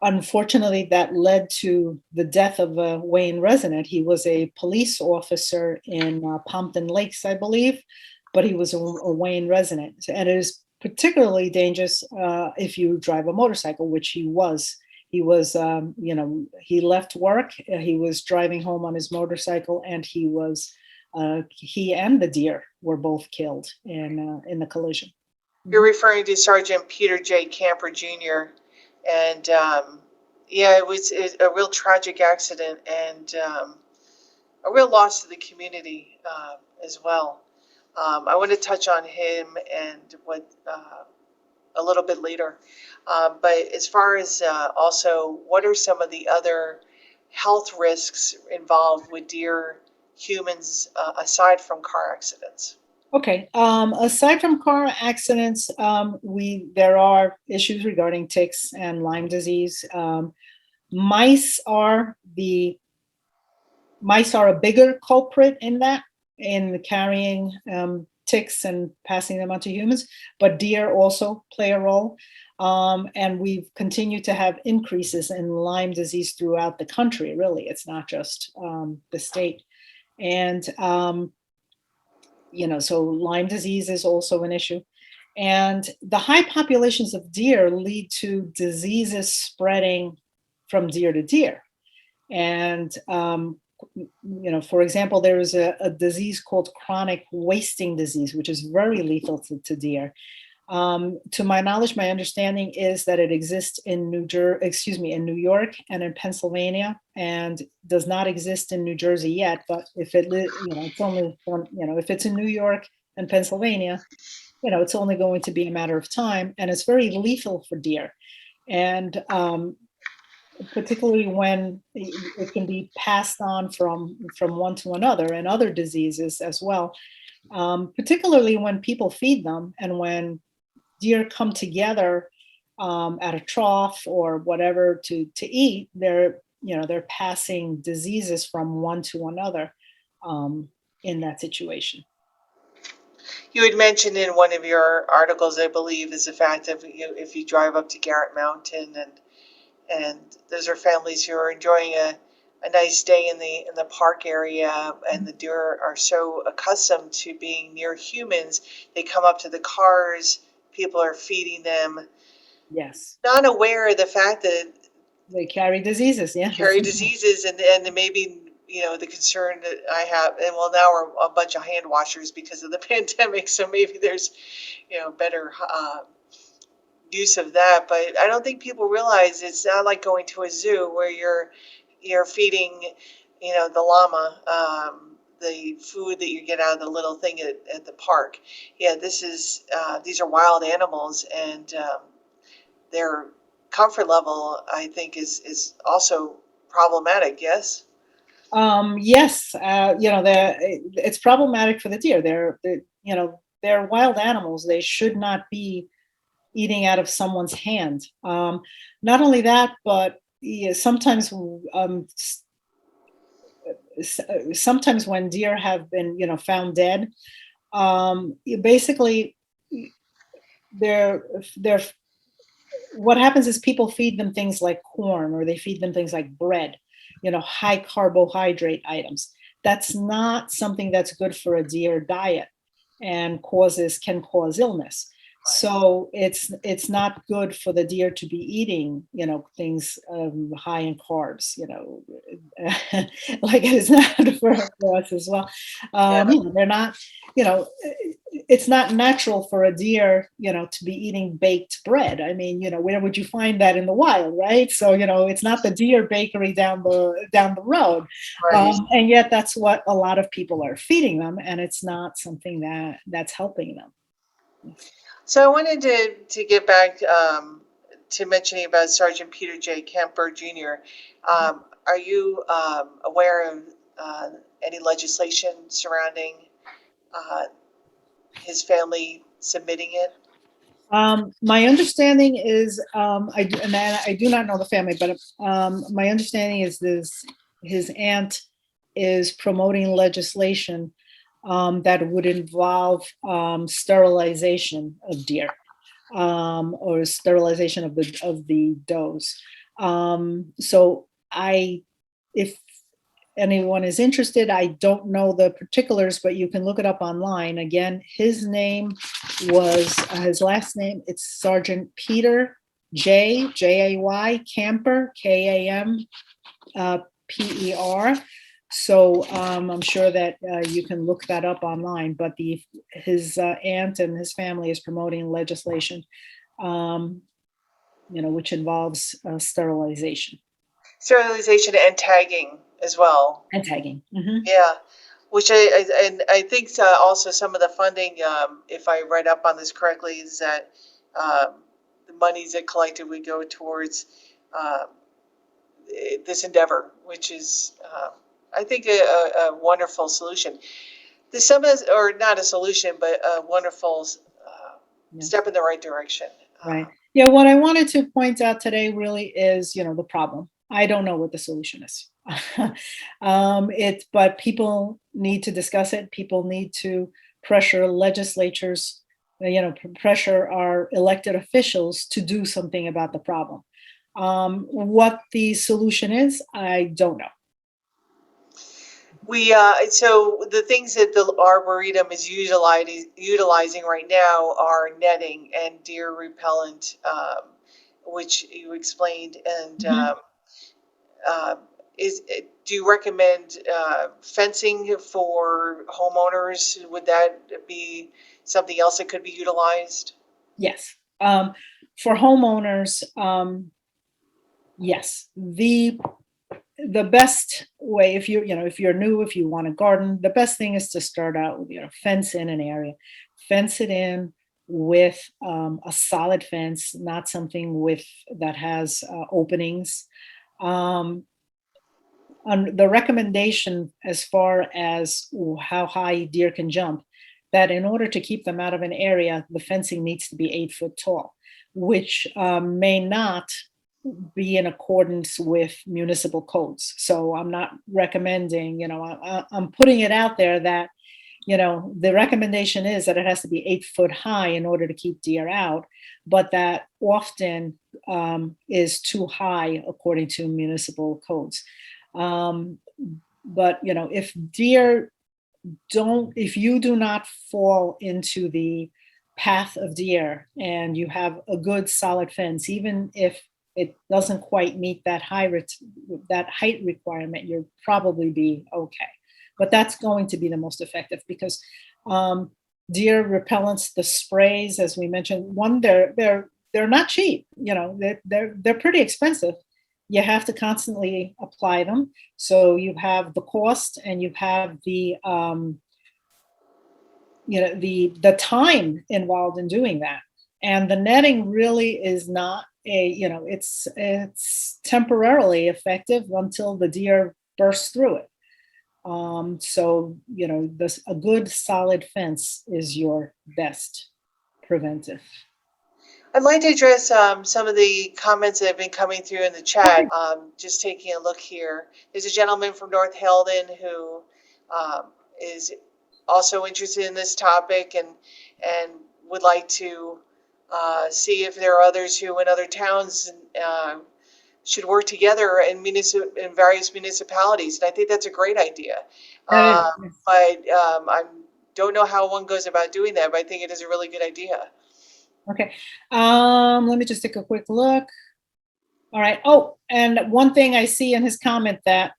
unfortunately, that led to the death of a Wayne resident. He was a police officer in Pompton Lakes, I believe, but he was a Wayne resident. And it is particularly dangerous if you drive a motorcycle, which he was. He was, he left work, he was driving home on his motorcycle, and he and the deer were both killed in the collision. You're referring to Sergeant Peter J. Camper Jr. And yeah, it was a real tragic accident and a real loss to the community as well. I want to touch on him and what a little bit later. But as far as also, what are some of the other health risks involved with deer humans aside from car accidents? Okay. Aside from car accidents, there are issues regarding ticks and Lyme disease. Mice are a bigger culprit in carrying ticks and passing them on to humans, but deer also play a role. And we've continued to have increases in Lyme disease throughout the country. Really, it's not just the state. And so Lyme disease is also an issue. And the high populations of deer lead to diseases spreading from deer to deer. And, for example, there is a disease called chronic wasting disease, which is very lethal to deer. To my knowledge, my understanding is that it exists in New York and in Pennsylvania, and does not exist in New Jersey yet. But if it's only if it's in New York and Pennsylvania, it's only going to be a matter of time, and it's very lethal for deer, and particularly when it can be passed on from one to another, and other diseases as well. Particularly when people feed them, and when deer come together at a trough or whatever to eat, they're passing diseases from one to another in that situation. You had mentioned in one of your articles, I believe, is the fact that if you drive up to Garrett Mountain and those are families who are enjoying a nice day in the park area, and the deer are so accustomed to being near humans, they come up to the cars, people are feeding them, Yes, not aware of the fact that they carry diseases. Yeah, carry diseases, and maybe the concern that I have, and well, now we're a bunch of hand washers because of the pandemic, so maybe there's better use of that. But I don't think people realize it's not like going to a zoo where you're feeding the llama the food that you get out of the little thing at the park. Yeah, these are wild animals, and their comfort level, I think, is also problematic. Yes. Yes, it's problematic for the deer. They're wild animals. They should not be eating out of someone's hand. Not only that, but sometimes sometimes when deer have been, found dead, basically they're what happens is people feed them things like corn, or they feed them things like bread, high carbohydrate items. That's not something that's good for a deer diet, and can cause illness. So it's not good for the deer to be eating, things high in carbs, like it is not for us as well. Yeah. They're not, you know, it's not natural for a deer, to be eating baked bread. I mean, where would you find that in the wild, right? So, it's not the deer bakery down the road. Right. And yet that's what a lot of people are feeding them, and it's not something that's helping them. So I wanted to get back to mentioning about Sergeant Peter J. Kemper Jr. Are you aware of any legislation surrounding uh, his family submitting it? My understanding is, I do not know the family, but my understanding is his aunt is promoting legislation that would involve sterilization of deer, or sterilization of the does. So if anyone is interested, I don't know the particulars, but you can look it up online. Again, his last name, it's Sergeant Peter Jay Camper, Kamper. So I'm sure that you can look that up online, but his aunt and his family is promoting legislation, which involves sterilization Sterilization and tagging as well. and tagging. Mhm. Yeah, which and I think also some of the funding, if I read up on this correctly, is that the monies that collected would go towards um, this endeavor, which is, I think, a wonderful solution. Some of this, or not a solution, but a wonderful Yes. step in the right direction. Right. Yeah, what I wanted to point out today really is, the problem. I don't know what the solution is. But people need to discuss it. People need to pressure legislatures, pressure our elected officials to do something about the problem. What the solution is, I don't know. We so the things that the Arboretum is utilizing right now are netting and deer repellent, which you explained. And Mhm. uh, do you recommend fencing for homeowners? Would that be something else that could be utilized? Yes. For homeowners, yes. The best way, if you're new, if you want to garden, the best thing is to start out with, fence in an area, fence it in with a solid fence, not something that has openings. um, the recommendation as far as how high deer can jump, that in order to keep them out of an area, the fencing needs to be 8 foot tall, which may not be in accordance with municipal codes. So I'm not recommending, I'm putting it out there that, the recommendation is that it has to be 8 foot high in order to keep deer out, but that often is too high according to municipal codes. Um, but if you do not fall into the path of deer and you have a good solid fence, even if it doesn't quite meet that height requirement, you'll probably be okay. But that's going to be the most effective, because deer repellents, the sprays, as we mentioned, they're not cheap. They're pretty expensive. You have to constantly apply them, so you have the cost and you have the time involved in doing that. And the netting really is not it's temporarily effective until the deer burst through it. So a good solid fence is your best preventive. I'd like to address some of the comments that have been coming through in the chat. Okay. Just taking a look here. There's a gentleman from North Halden who is also interested in this topic and would like to see if there are others who in other towns should work together in various municipalities. And I think that's a great idea. That is. Uh, Yes. but I don't know how one goes about doing that, but I think it is a really good idea. Okay. Let me just take a quick look. All right. Oh, and one thing I see in his comment that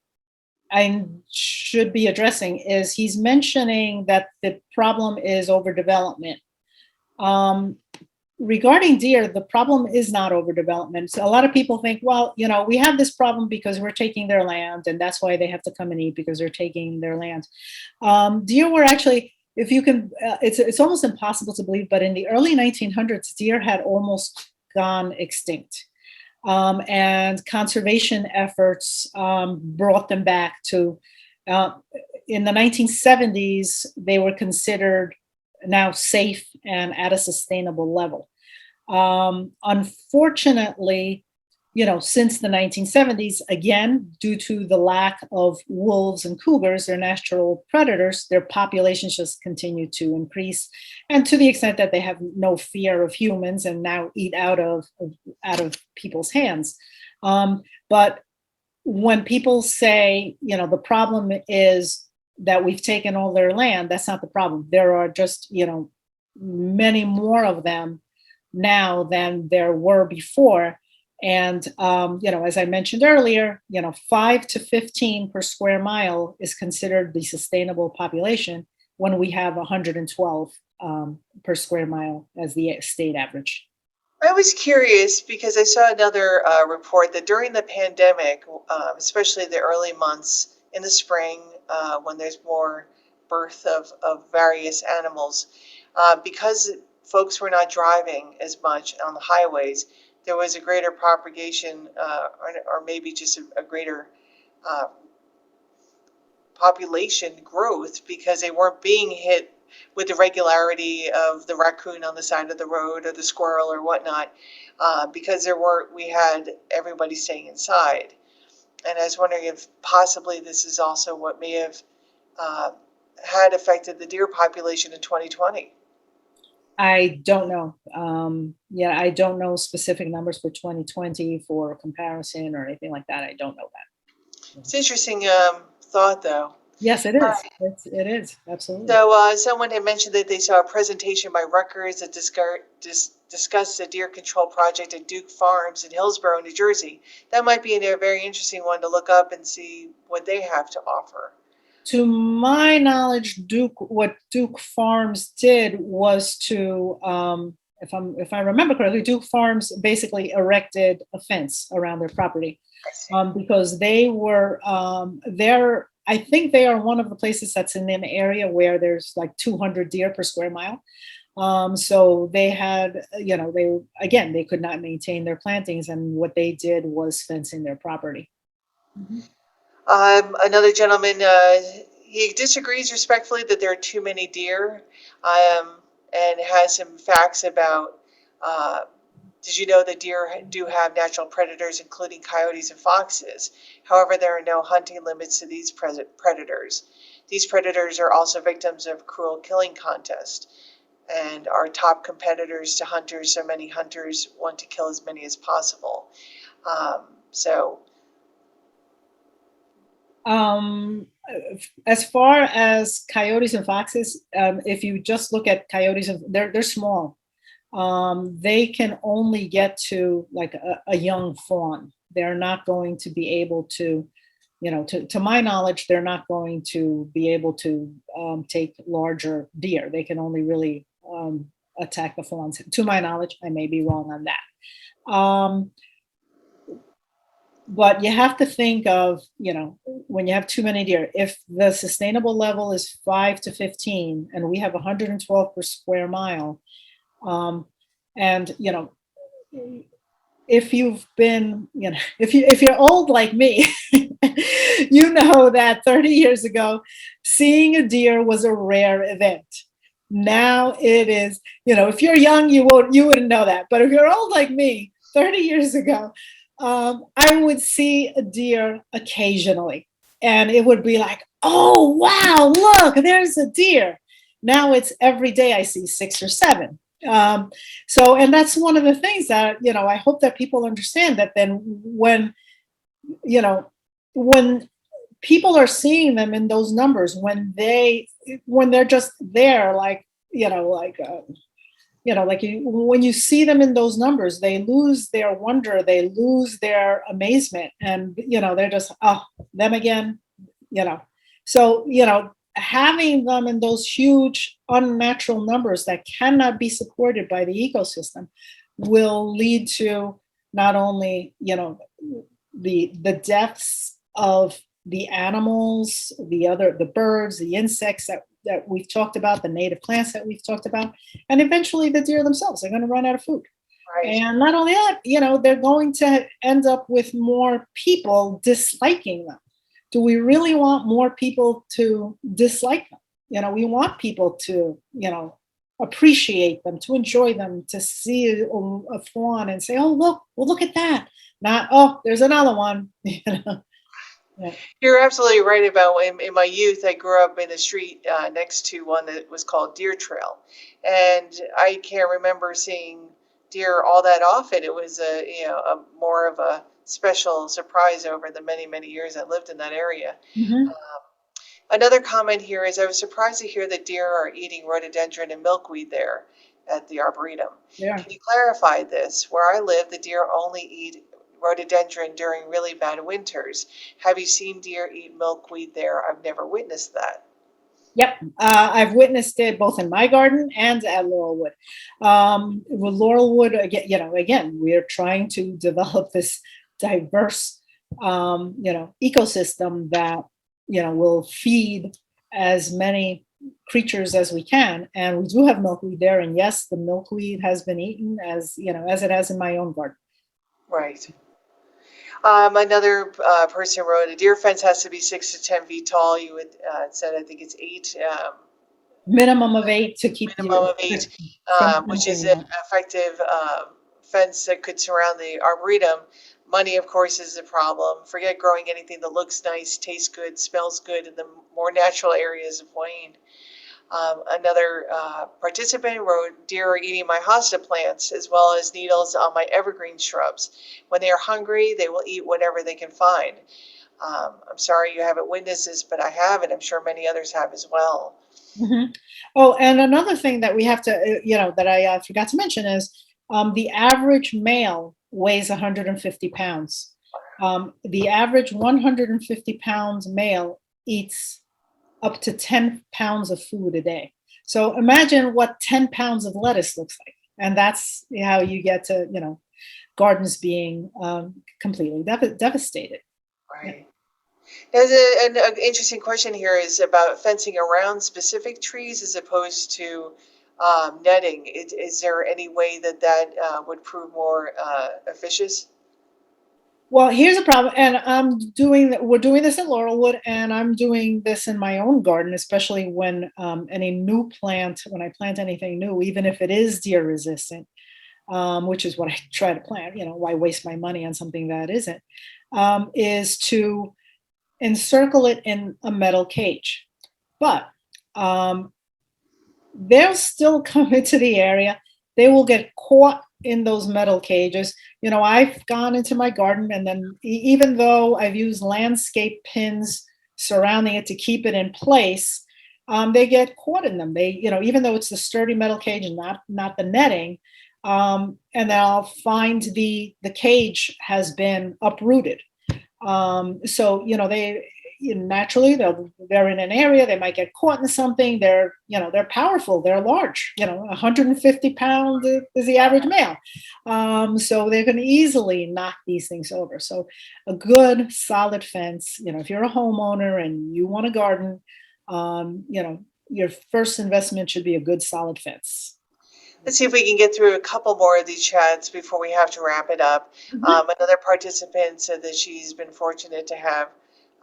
I should be addressing is he's mentioning that the problem is overdevelopment. Regarding deer, the problem is not overdevelopment. So a lot of people think, well, we have this problem because we're taking their land, and that's why they have to come and eat, because they're taking their land. Deer were actually, if you can, it's almost impossible to believe, but in the early 1900s, deer had almost gone extinct. And conservation efforts brought them back to, in the 1970s, they were considered now safe and at a sustainable level. Unfortunately, since the 1970s, again, due to the lack of wolves and cougars, their natural predators, their populations just continue to increase. And to the extent that they have no fear of humans and now eat out of people's hands. But when people say, the problem is that we've taken all their land, that's not the problem. There are just, many more of them now than there were before. And, as I mentioned earlier, 5 to 15 per square mile is considered the sustainable population when we have 112 per square mile as the state average. I was curious because I saw another report that during the pandemic, especially the early months in the spring, when there's more birth of various animals, because folks were not driving as much on the highways, there was a greater propagation or maybe just a greater population growth because they weren't being hit with the regularity of the raccoon on the side of the road or the squirrel or whatnot, because we had everybody staying inside. And I was wondering if possibly this is also what may have had affected the deer population in 2020. I don't know. I don't know specific numbers for 2020 for comparison or anything like that. I don't know that. It's an interesting thought, though. Yes, it is. It is, absolutely. So someone had mentioned that they saw a presentation by Rutgers that discussed the deer control project at Duke Farms in Hillsborough, New Jersey. That might be a very interesting one to look up and see what they have to offer. To my knowledge, what Duke Farms did was to, if I remember correctly, Duke Farms basically erected a fence around their property because they were I think they are one of the places that's in an area where there's like 200 deer per square mile. So they had, they could not maintain their plantings, and what they did was fencing their property. Mm-hmm. Another gentleman, he disagrees respectfully that there are too many deer, and has some facts about, did you know that deer do have natural predators, including coyotes and foxes? However, there are no hunting limits to these predators. These predators are also victims of cruel killing contests and are top competitors to hunters, so many hunters want to kill as many as possible. As far as coyotes and foxes, if you just look at coyotes, they're small. They can only get to like a young fawn. They're not going to be able to, to my knowledge, they're not going to be able to take larger deer. They can only really attack the fawns. To my knowledge, I may be wrong on that. But you have to think of, when you have too many deer, if the sustainable level is 5 to 15 and we have 112 per square mile, and if you've been, if you're old like me, you know that 30 years ago, seeing a deer was a rare event. Now it is, if you're young, you wouldn't know that. But if you're old like me, 30 years ago, I would see a deer occasionally. And it would be like, oh, wow, look, there's a deer. Now it's every day I see six or seven. And that's one of the things that, I hope that people understand that then you know, when people are seeing them in those numbers, when they're just there, like, when you see them in those numbers, they lose their wonder, they lose their amazement, and they're just, oh, them again, you know. So having them in those huge unnatural numbers that cannot be supported by the ecosystem will lead to not only the deaths of the animals, the birds, the insects that we've talked about, the native plants that we've talked about, and eventually the deer themselves are going to run out of food. Right. And not only that, they're going to end up with more people disliking them. Do we really want more people to dislike them? We want people to, appreciate them, to enjoy them, to see a fawn and say, oh, look at that. Not, oh, there's another one. Yeah. You're absolutely right about in my youth, I grew up in a street next to one that was called Deer Trail. And I can't remember seeing deer all that often. It was a more of a special surprise over the many, many years I lived in that area. Mhm. Another comment here is I was surprised to hear that deer are eating rhododendron and milkweed there at the Arboretum. Yeah. Can you clarify this? Where I live, the deer only eat rhododendron during really bad winters. Have you seen deer eat milkweed there? I've never witnessed that. Yep, I've witnessed it both in my garden and at Laurelwood. With Laurelwood, again, we are trying to develop this diverse, ecosystem that will feed as many creatures as we can. And we do have milkweed there, and yes, the milkweed has been eaten as it has in my own garden. Right. Another person wrote, a deer fence has to be 6 to 10 feet tall. You would said, I think it's 8. Minimum of 8 to keep Minimum you of 8, from which is entering an that. effective fence that could surround the arboretum. Money, of course, is the problem. Forget growing anything that looks nice, tastes good, smells good in the more natural areas of Wayne. Another participant wrote, deer are eating my hosta plants as well as needles on my evergreen shrubs. When they are hungry, they will eat whatever they can find. I'm sorry you haven't witnessed this, but I have, and I'm sure many others have as well. Mhm. Oh, and another thing that we have to, that I forgot to mention is the average male weighs 150 pounds. The average 150 pounds male eats up to 10 pounds of food a day. So imagine what 10 pounds of lettuce looks like. And that's how you get to, gardens being completely devastated. Right. There's an interesting question here is about fencing around specific trees as opposed to netting. Is there any way that would prove more efficient? Well, here's a problem, and we're doing this at Laurelwood, and I'm doing this in my own garden, especially when when I plant anything new, even if it is deer resistant, which is what I try to plant, why waste my money on something that isn't, is to encircle it in a metal cage. But um, they'll still come into the area. They will get caught in those metal cages. I've gone into my garden, and then even though I've used landscape pins surrounding it to keep it in place, they get caught in them. They, even though it's the sturdy metal cage and not the netting, and then I'll find the cage has been uprooted. So naturally they're in an area, they might get caught in something. They're powerful, they're large. 150 pounds is the average male. So they can easily knock these things over. So a good solid fence. If you're a homeowner and you want a garden, your first investment should be a good solid fence. Let's see if we can get through a couple more of these chats before we have to wrap it up. Mhm. Another participant said that she's been fortunate to have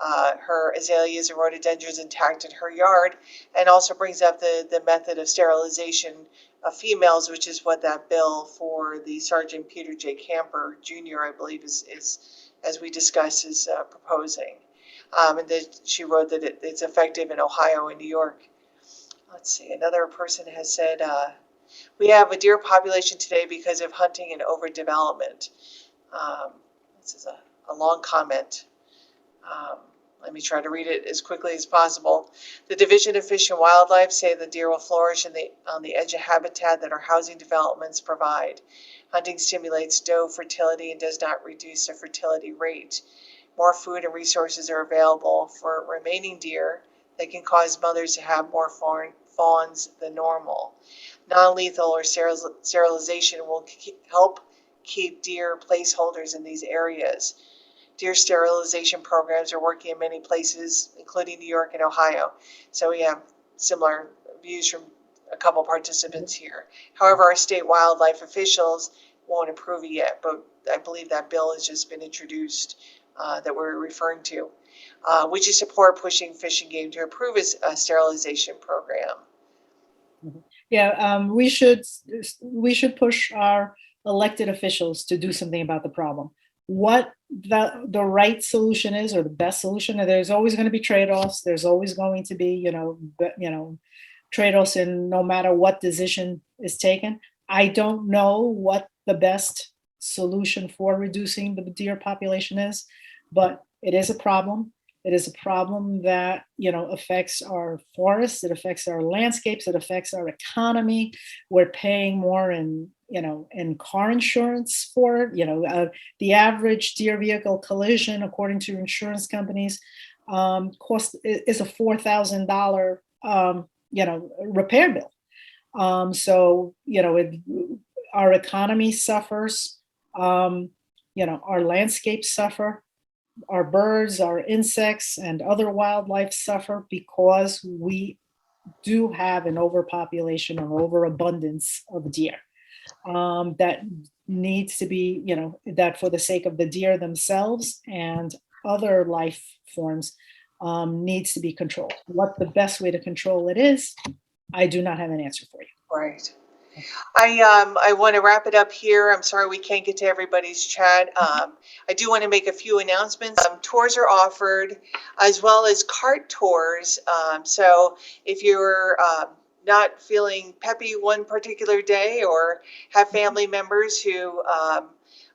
her azaleas and rhododendrons intact in her yard, and also brings up the method of sterilization of females, which is what that bill for the Sergeant Peter J. Camper Jr., I believe, is as we discussed, is proposing. And that she wrote that it's effective in Ohio and New York. Let's see, another person has said, we have a deer population today because of hunting and overdevelopment. This is a long comment. Let me try to read it as quickly as possible. The Division of Fish and Wildlife say the deer will flourish on the edge of habitat that our housing developments provide. Hunting stimulates doe fertility and does not reduce the fertility rate. More food and resources are available for remaining deer that can cause mothers to have more fawns than normal. Non-lethal or sterilization will help keep deer placeholders in these areas. Deer sterilization programs are working in many places, including New York and Ohio. So we have similar views from a couple participants here. However, our state wildlife officials won't approve it yet, but I believe that bill has just been introduced that we're referring to. Would you support pushing Fish and Game to approve a sterilization program? Yeah, we should push our elected officials to do something about the problem. What the right solution is, or the best solution, there's always going to be trade-offs. There's always going to be, trade-offs in no matter what decision is taken. I don't know what the best solution for reducing the deer population is, but it is a problem. It is a problem that, affects our forests, it affects our landscapes, it affects our economy. We're paying more in car insurance for it. The average deer vehicle collision, according to insurance companies, cost is a $4,000, repair bill. So, our economy suffers, our landscapes suffer. Our birds, our insects, and other wildlife suffer because we do have an overpopulation or overabundance of deer that needs to be, that for the sake of the deer themselves and other life forms needs to be controlled. What the best way to control it is, I do not have an answer for you. Right. I want to wrap it up here. I'm sorry we can't get to everybody's chat. I do want to make a few announcements. Tours are offered, as well as cart tours. So if you're not feeling peppy one particular day, or have family members who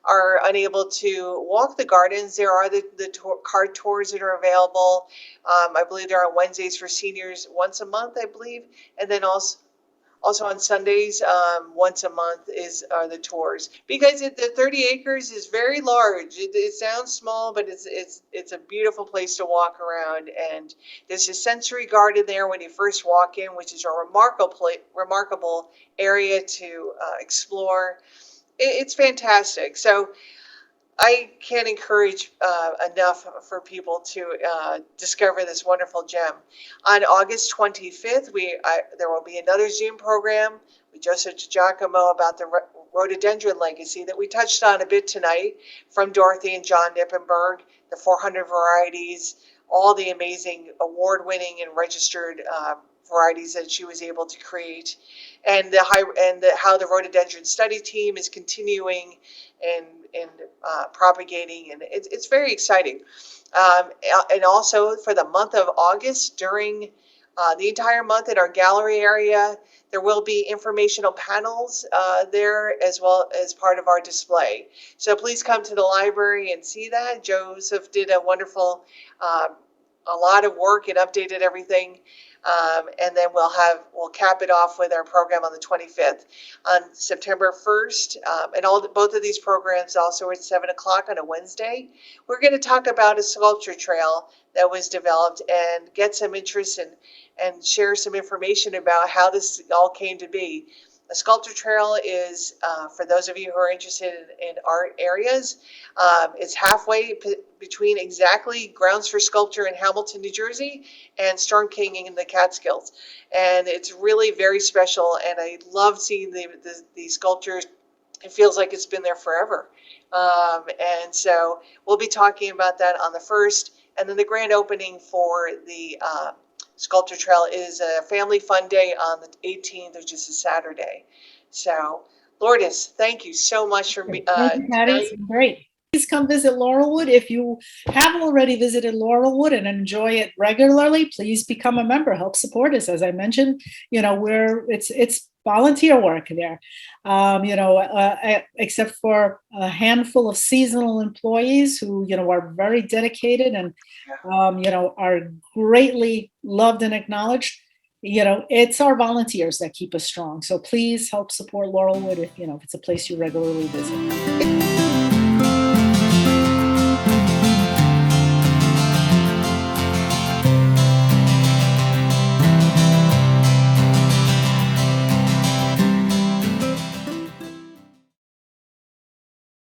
are unable to walk the gardens, there are the cart tours that are available. I believe they're on Wednesdays for seniors once a month, I believe, and then also on Sundays, once a month are the tours, because the 30 acres is very large. It sounds small, but it's a beautiful place to walk around, and there's a sensory garden there when you first walk in, which is a remarkable area to explore. It's fantastic. So I can't encourage enough for people to discover this wonderful gem. On August 25th, there will be another Zoom program with Joseph Giacomo about the rhododendron legacy that we touched on a bit tonight, from Dorothy and John Nippenberg, the 400 varieties, all the amazing award-winning and registered varieties that she was able to create, and how the rhododendron study team is continuing and propagating, and it's very exciting. And also for the month of August, during the entire month in our gallery area, there will be informational panels there, as well as part of our display. So please come to the library and see that. Joseph did a wonderful, a lot of work and updated everything. And then we'll cap it off with our program on the 25th. On September 1st, and both of these programs also at 7 o'clock on a Wednesday, we're going to talk about a sculpture trail that was developed, and get some interest and share some information about how this all came to be. A sculpture trail is, for those of you who are interested in art areas, it's halfway between exactly Grounds for Sculpture in Hamilton, New Jersey, and Storm King in the Catskills. And it's really very special, and I love seeing the sculptures. It feels like it's been there forever. And so we'll be talking about that on the 1st. And then the grand opening for the Sculpture Trail is a family fun day on the 18th, which is a Saturday. So, Lourdes, thank you so much for Thank you, Patty. sharing. It's been great. Please come visit Laurelwood. If you haven't already visited Laurelwood and enjoy it regularly, please become a member. Help support us. As I mentioned, it's volunteer work there. Except for a handful of seasonal employees who are very dedicated and are greatly loved and acknowledged. It's our volunteers that keep us strong. So please help support Laurelwood if it's a place you regularly visit.